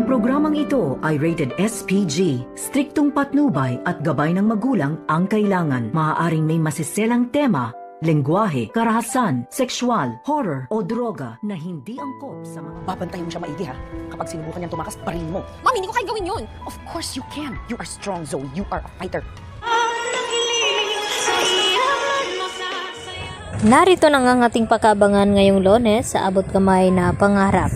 Ang programang ito ay rated SPG. Striktong patnubay at gabay ng magulang ang kailangan. Maaaring may masiselang tema, lengguwahe, karahasan, sexual, horror o droga na hindi angkop sa mga... Babantayan mo siya maigi ha. Kapag sinubukan niyang tumakas, barilin mo. Mami, hindi ko kaya gawin yun. Of course you can. You are strong, Zoe. You are a fighter. Narito na nga ang ating pakabangan ngayong Lunes sa abot kamay na pangarap.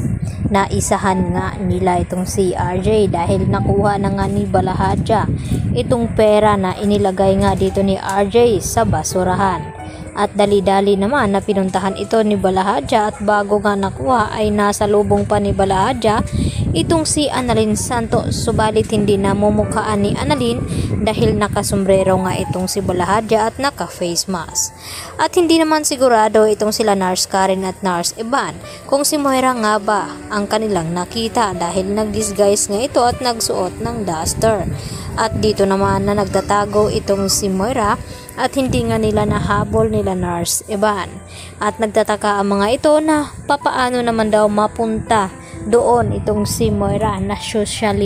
Naisahan nga nila itong si RJ dahil nakuha na nga ni Balahadja itong pera na inilagay nga dito ni RJ sa basurahan. At dali-dali naman na pinuntahan ito ni Balahadja at bago nga nakuha ay nasa lubong pa ni Balahadja itong si Annalyn Santos, subalit hindi na mumukhaan ni Annalyn dahil nakasombrero nga itong si Balahadja at naka-face mask. At hindi naman sigurado itong sila Nurse Karen at Nurse Ivan kung si Moira nga ba ang kanilang nakita dahil nag-disguise nga ito at nagsuot ng duster. At dito naman na nagtatago itong si Moira at hindi nga nila nahabol nila Nurse Ivan. At nagtataka ang mga ito na papaano naman daw mapunta doon itong si Moira na social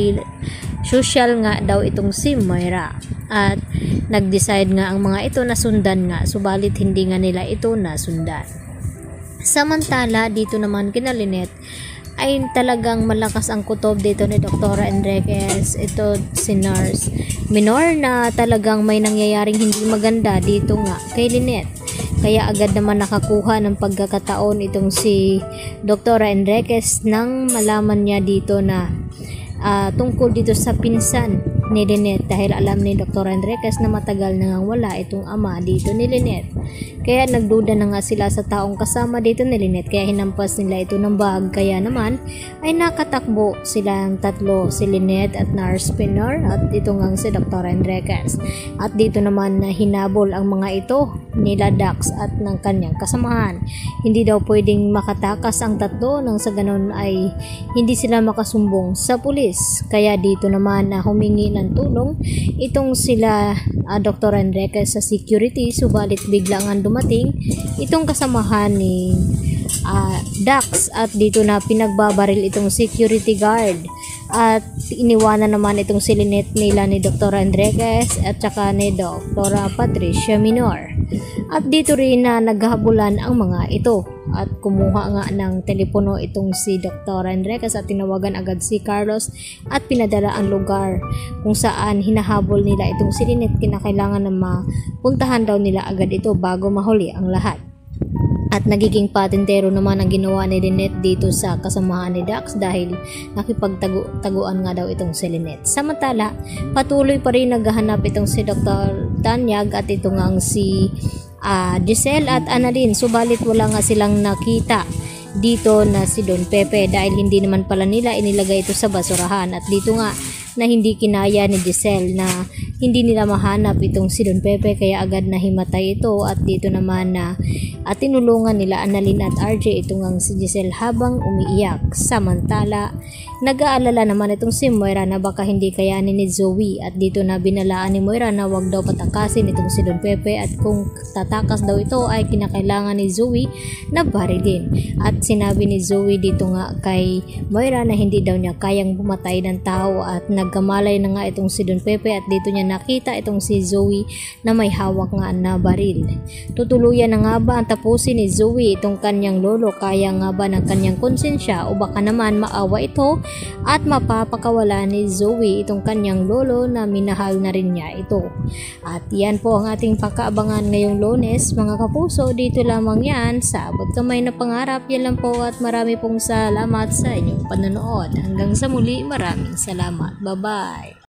nga daw itong si Moira. At nag-decide nga ang mga ito na sundan nga, subalit hindi nga nila ito nasundan. Samantala dito naman kina Lynette ay talagang malakas ang kutob dito ni Dr. Enriquez, ito si Nurse Minor na talagang may nangyayaring hindi maganda dito nga kay Lynette. Kaya agad naman nakakuha ng pagkakataon itong si Dr. Enriquez nang malaman niya dito na tungkol dito sa pinsan ni Lynette dahil alam ni Dr. Enriquez na matagal nang wala itong ama dito ni Lynette. Kaya nagduda na nga sila sa taong kasama dito ni Lynette kaya hinampas nila ito ng bag. Kaya naman ay nakatakbo silang tatlo, si Lynette at Nurse Pinor at ito nga si Dr. Enriquez. At dito naman na hinabol ang mga ito nila Dax at ng kanyang kasamahan. Hindi daw pwedeng makatakas ang tatlo nang sa ganun ay hindi sila makasumbong sa pulis. Kaya dito naman na humingi ng tulong itong sila Dr. Enriquez sa security, subalit biglang ang dumating itong kasamahan ni Dax at dito na pinagbabaril itong security guard at iniwanan naman itong si Lynette nila ni Dr. Enriquez at saka ni Dr. Patricia Minor. At dito rin na naghabulan ang mga ito at kumuha nga ng telepono itong si Dr. Enriquez at tinawagan agad si Carlos at pinadala ang lugar kung saan hinahabol nila itong si Lynette. Kinakailangan na mapuntahan daw nila agad ito bago mahuli ang lahat. At nagiging patintero naman ang ginawa ni Lynette dito sa kasamahan ni Dax dahil nakipagtaguan nga daw itong si Lynette. Samantala, patuloy pa rin naghahanap itong si Dr. Tanyag at ito nga si Giselle at Annalyn, subalit wala nga silang nakita dito na si Don Pepe dahil hindi naman pala nila inilagay ito sa basurahan. At dito nga na hindi kinaya ni Giselle na hindi nila mahanap itong si Don Pepe kaya agad na himatay ito. At dito naman na tinulungan nila Annalyn at RJ itong ang si Giselle habang umiiyak. Samantala nag-aalala naman itong si Moira na baka hindi kayanin ni Zoe at dito na binalaan ni Moira na wag daw patakasin itong si Don Pepe at kung tatakas daw ito ay kinakailangan ni Zoe na barilin. At sinabi ni Zoe dito nga kay Moira na hindi daw niya kayang bumatay ng tao at nagkamalay na nga itong si Don Pepe at dito niya nakita itong si Zoe na may hawak nga na baril. Tutuluyan na nga ba ang tapusin ni Zoe itong kanyang lolo? Kaya nga ba ng kanyang konsensya o baka naman maawa ito at mapapakawala ni Zoe itong kanyang lolo na minahal na rin niya ito? At yan po ang ating pakaabangan ngayong Lunes mga kapuso. Dito lamang yan sa abot kamay na pangarap. Yan lang po at marami pong salamat sa inyong panonood. Hanggang sa muli, maraming salamat. Bye-bye!